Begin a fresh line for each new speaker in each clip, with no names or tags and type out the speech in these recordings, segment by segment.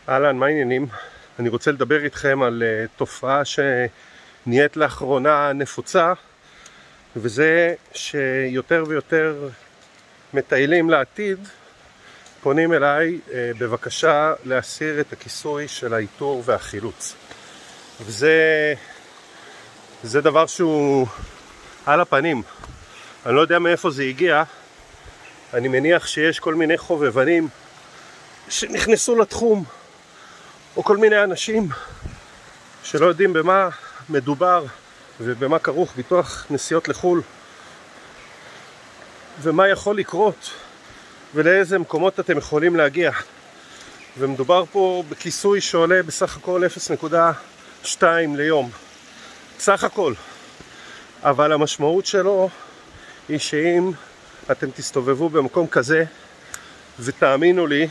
אהלן, מה העניינים? אני רוצה לדבר איתכם על תופעה שנהיית לאחרונה נפוצה, וזה שיותר ויותר מטיילים לעתיד פונים אליי בבקשה להסיר את הכיסוי של האיתור והחילוץ. וזה דבר שהוא על הפנים. אני לא יודע מאיפה זה הגיע. אני מניח שיש כל מיני חובבנים שנכנסו לתחום, או כל מיני אנשים שלא יודעים במה מדובר ובמה כרוך ביטוח נסיעות לחול, ומה יכול לקרות ולאיזה מקומות אתם יכולים להגיע. ומדובר פה בכיסוי שעולה בסך הכל 0.2 ליום, סך הכל. אבל המשמעות שלו היא שאם אתם תסתובבו במקום כזה, ותאמינו לי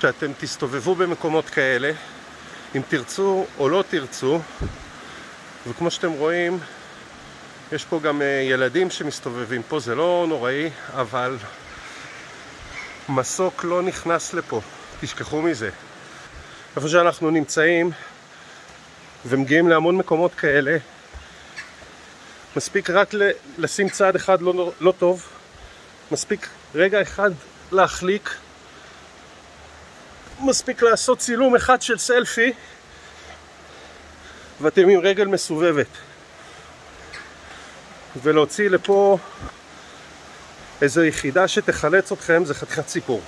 שאתם תסתובבו במקומות כאלה, אם תרצו או לא תרצו, וכמו שאתם רואים יש פה גם ילדים שמסתובבים פה, זה לא נוראי, אבל מסוק לא נכנס לפה, תשכחו מזה. איפה שאנחנו נמצאים ומגיעים להמון מקומות כאלה, מספיק רק לשים צעד אחד לא טוב, מספיק רגע אחד להחליק, מספיק לעשות צילום אחד של סלפי ואתם עם רגל מסובבת, ולהוציא לפה איזו יחידה שתחלץ אתכם זה חתיכת סיפור,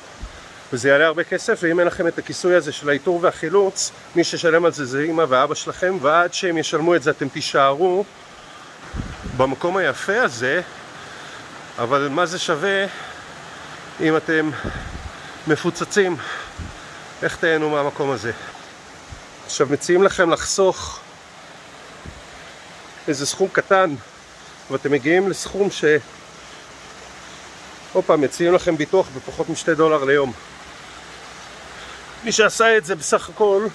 וזה יעלה הרבה כסף. ואם אין לכם את הכיסוי הזה של האיתור והחילוץ, מי ששלם על זה זה אמא ואבא שלכם, ועד שהם ישלמו את זה אתם תישארו במקום היפה הזה. אבל מה זה שווה אם אתם מפוצצים? איך תהנו מהמקום הזה? עכשיו מציעים לכם לחסוך איזה סכום קטן, ואתם מגיעים לסכום מציעים לכם ביטוח בפחות $2 ליום. מי שעשה את זה בסך הכל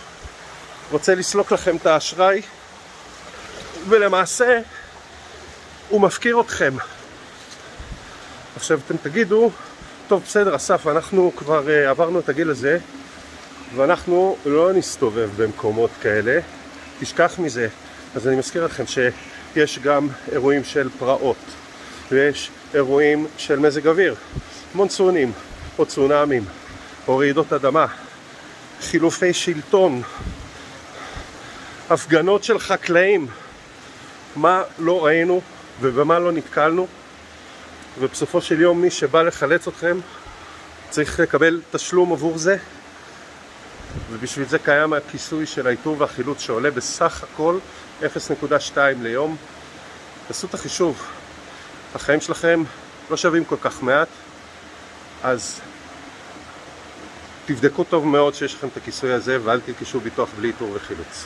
רוצה לסלוק לכם את האשראי, ולמעשה הוא מפקיר אתכם. עכשיו אתם תגידו, טוב בסדר אסף, אנחנו כבר עברנו את הגיל הזה ואנחנו לא נסתובב במקומות כאלה, תשכח מזה. אז אני מזכיר לכם שיש גם אירועים של פרעות, ויש אירועים של מזג אוויר, מונסונים או צונאמים או רעידות אדמה, חילופי שלטון, הפגנות של חקלאים. מה לא ראינו ובמה לא נתקלנו? ובסופו של יום מי שבא לחלץ אתכם צריך לקבל תשלום עבור זה, ובשביל זה קיים הכיסוי של האיתור והחילוץ שעולה בסך הכל 0.2 ליום. תעשו את החישוב, החיים שלכם לא שווים כל כך מעט, אז תבדקו טוב מאוד שיש לכם את הכיסוי הזה, ואל תרכשו ביטוח בלי איתור וחילוץ.